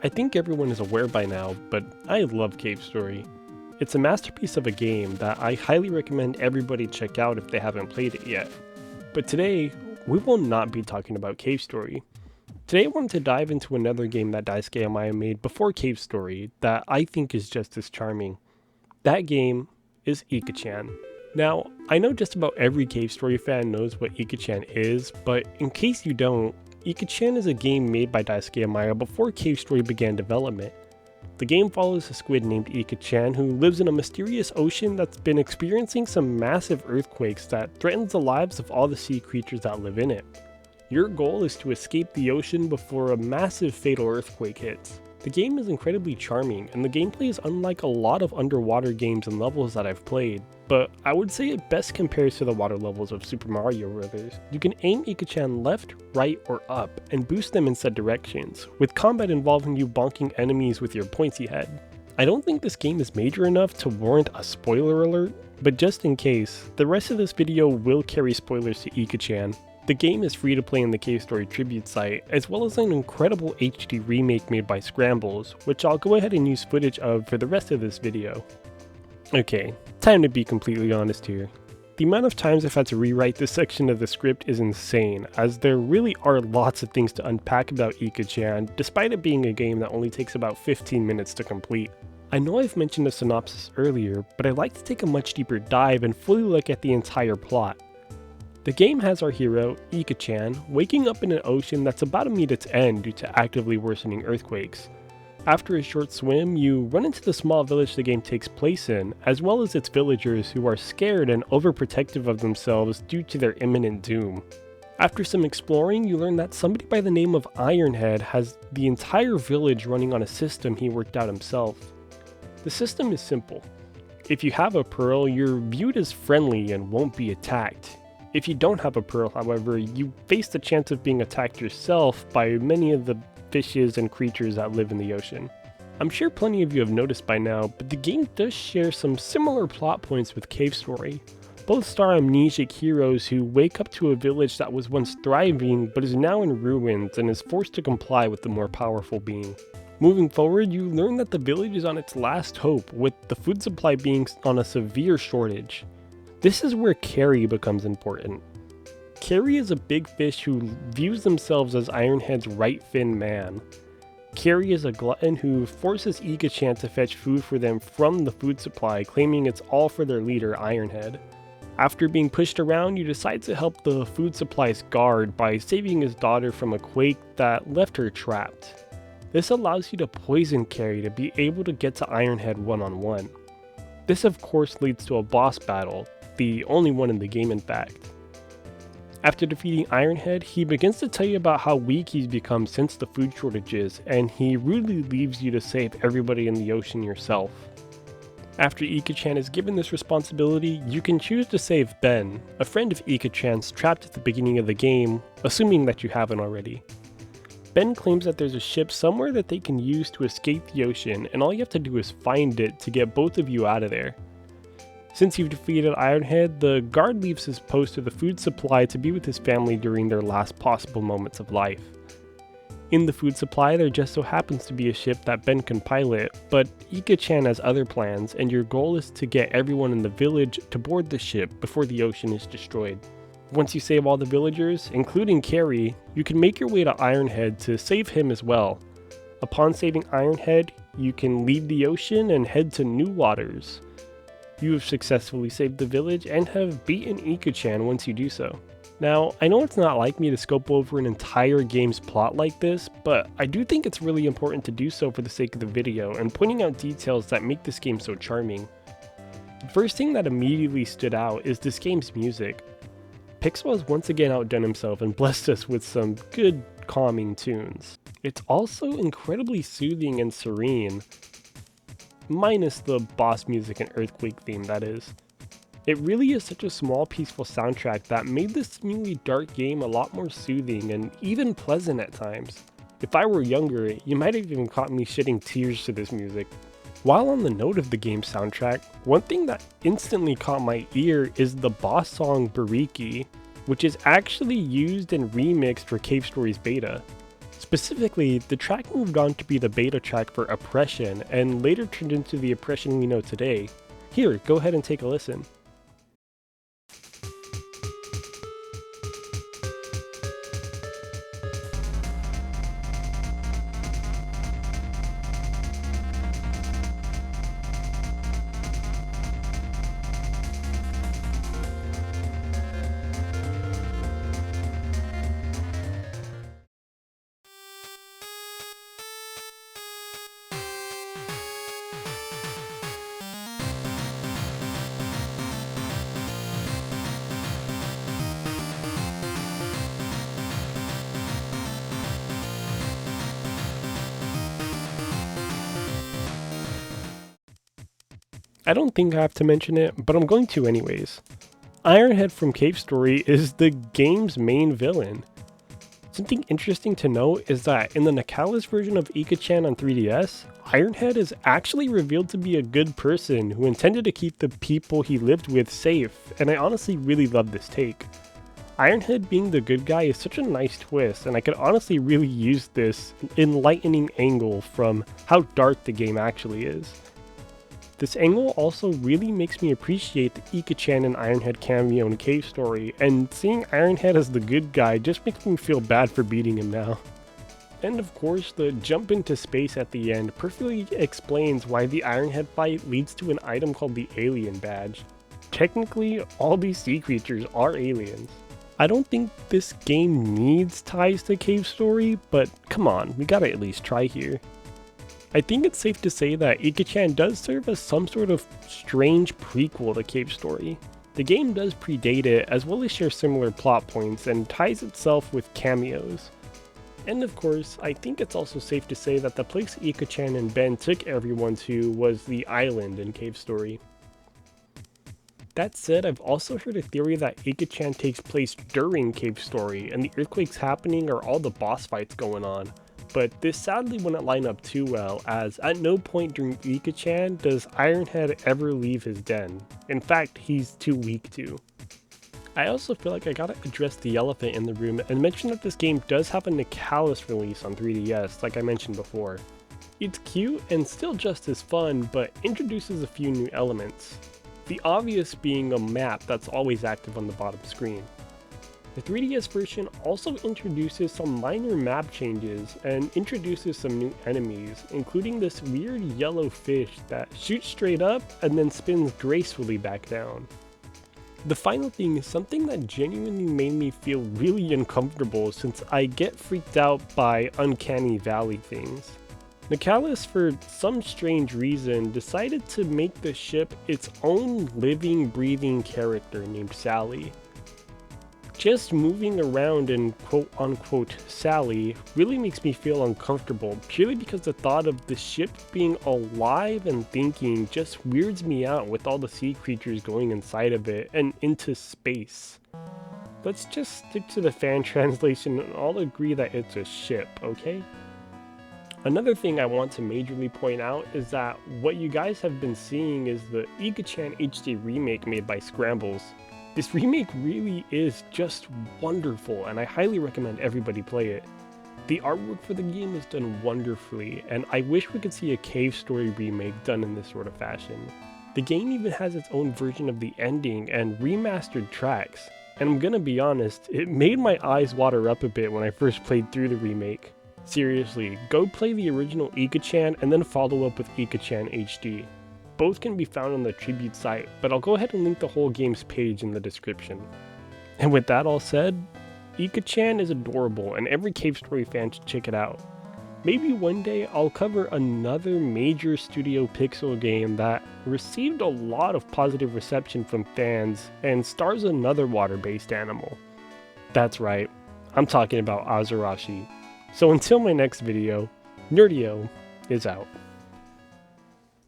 I think everyone is aware by now, but I love Cave Story. It's a masterpiece of a game that I highly recommend everybody check out if they haven't played it yet. But today, we will not be talking about Cave Story. Today I wanted to dive into another game that Daisuke Amaya made before Cave Story that I think is just as charming. That game is Ikachan. Now, I know just about every Cave Story fan knows what Ikachan is, but in case you don't, Ikachan is a game made by Daisuke Amaya before Cave Story began development. The game follows a squid named Ikachan who lives in a mysterious ocean that's been experiencing some massive earthquakes that threatens the lives of all the sea creatures that live in it. Your goal is to escape the ocean before a massive fatal earthquake hits. The game is incredibly charming, and the gameplay is unlike a lot of underwater games and levels that I've played, but I would say it best compares to the water levels of Super Mario Bros. You can aim Ikachan left, right, or up, and boost them in said directions, with combat involving you bonking enemies with your pointy head. I don't think this game is major enough to warrant a spoiler alert, but just in case, the rest of this video will carry spoilers to Ikachan. The game is free to play in the Cave Story tribute site, as well as an incredible HD remake made by Scrambles, which I'll go ahead and use footage of for the rest of this video. Okay, time to be completely honest here. The amount of times I've had to rewrite this section of the script is insane, as there really are lots of things to unpack about Ikachan, despite it being a game that only takes about 15 minutes to complete. I know I've mentioned a synopsis earlier, but I'd like to take a much deeper dive and fully look at the entire plot. The game has our hero, Ikachan, waking up in an ocean that's about to meet its end due to actively worsening earthquakes. After a short swim, you run into the small village the game takes place in, as well as its villagers who are scared and overprotective of themselves due to their imminent doom. After some exploring, you learn that somebody by the name of Ironhead has the entire village running on a system he worked out himself. The system is simple. If you have a pearl, you're viewed as friendly and won't be attacked. If you don't have a pearl, however, you face the chance of being attacked yourself by many of the fishes and creatures that live in the ocean. I'm sure plenty of you have noticed by now, but the game does share some similar plot points with Cave Story. Both star amnesic heroes who wake up to a village that was once thriving but is now in ruins and is forced to comply with the more powerful being. Moving forward, you learn that the village is on its last hope, with the food supply being on a severe shortage. This is where Carrie becomes important. Carrie is a big fish who views themselves as Ironhead's right fin man. Carrie is a glutton who forces Ikachan to fetch food for them from the food supply, claiming it's all for their leader, Ironhead. After being pushed around, you decide to help the food supply's guard by saving his daughter from a quake that left her trapped. This allows you to poison Carrie to be able to get to Ironhead one-on-one. This of course leads to a boss battle, the only one in the game in fact. After defeating Ironhead, he begins to tell you about how weak he's become since the food shortages, and he rudely leaves you to save everybody in the ocean yourself. After Ikachan is given this responsibility, you can choose to save Ben, a friend of Ikachan's trapped at the beginning of the game, assuming that you haven't already. Ben claims that there's a ship somewhere that they can use to escape the ocean, and all you have to do is find it to get both of you out of there. Since you've defeated Ironhead, the guard leaves his post to the food supply to be with his family during their last possible moments of life. In the food supply, there just so happens to be a ship that Ben can pilot, but Ikachan has other plans, and your goal is to get everyone in the village to board the ship before the ocean is destroyed. Once you save all the villagers, including Carrie, you can make your way to Ironhead to save him as well. Upon saving Ironhead, you can leave the ocean and head to new waters. You have successfully saved the village and have beaten Ikachan once you do so. Now, I know it's not like me to scope over an entire game's plot like this, but I do think it's really important to do so for the sake of the video and pointing out details that make this game so charming. The first thing that immediately stood out is this game's music. Pixel has once again outdone himself and blessed us with some good, calming tunes. It's also incredibly soothing and serene, minus the boss music and earthquake theme, that is. It really is such a small, peaceful soundtrack that made this seemingly dark game a lot more soothing and even pleasant at times. If I were younger, you might have even caught me shedding tears to this music. While on the note of the game's soundtrack, one thing that instantly caught my ear is the boss song Bariki, which is actually used and remixed for Cave Story's beta. Specifically, the track moved on to be the beta track for Oppression, and later turned into the Oppression we know today. Here, go ahead and take a listen. I don't think I have to mention it, but I'm going to anyways. Ironhead from Cave Story is the game's main villain. Something interesting to note is that in the Nicalis version of Ikachan on 3DS, Ironhead is actually revealed to be a good person who intended to keep the people he lived with safe, and I honestly really love this take. Ironhead being the good guy is such a nice twist, and I could honestly really use this enlightening angle from how dark the game actually is. This angle also really makes me appreciate the Ikachan and Ironhead cameo in Cave Story, and seeing Ironhead as the good guy just makes me feel bad for beating him now. And of course, the jump into space at the end perfectly explains why the Ironhead fight leads to an item called the Alien Badge. Technically, all these sea creatures are aliens. I don't think this game needs ties to Cave Story, but come on, we gotta at least try here. I think it's safe to say that Ikachan does serve as some sort of strange prequel to Cave Story. The game does predate it, as well as share similar plot points, and ties itself with cameos. And of course, I think it's also safe to say that the place Ikachan and Ben took everyone to was the island in Cave Story. That said, I've also heard a theory that Ikachan takes place during Cave Story, and the earthquakes happening are all the boss fights going on. But this sadly wouldn't line up too well, as at no point during Ikachan does Ironhead ever leave his den. In fact, he's too weak to. I also feel like I gotta address the elephant in the room and mention that this game does have a Nicalis release on 3DS, like I mentioned before. It's cute and still just as fun, but introduces a few new elements. The obvious being a map that's always active on the bottom screen. The 3DS version also introduces some minor map changes and introduces some new enemies, including this weird yellow fish that shoots straight up and then spins gracefully back down. The final thing is something that genuinely made me feel really uncomfortable since I get freaked out by uncanny valley things. Nicalis, for some strange reason, decided to make the ship its own living, breathing character named Sally. Just moving around in quote-unquote Sally really makes me feel uncomfortable, purely because the thought of the ship being alive and thinking just weirds me out with all the sea creatures going inside of it and into space. Let's just stick to the fan translation and all agree that it's a ship, okay? Another thing I want to majorly point out is that what you guys have been seeing is the Ikachan HD remake made by Scrambles. This remake really is just wonderful, and I highly recommend everybody play it. The artwork for the game is done wonderfully, and I wish we could see a Cave Story remake done in this sort of fashion. The game even has its own version of the ending and remastered tracks, and I'm gonna be honest, it made my eyes water up a bit when I first played through the remake. Seriously, go play the original Ikachan and then follow up with Ikachan HD. Both can be found on the Tribute site, but I'll go ahead and link the whole game's page in the description. And with that all said, Ikachan is adorable and every Cave Story fan should check it out. Maybe one day I'll cover another major Studio Pixel game that received a lot of positive reception from fans and stars another water-based animal. That's right, I'm talking about Azarashi. So until my next video, Nerdieo is out.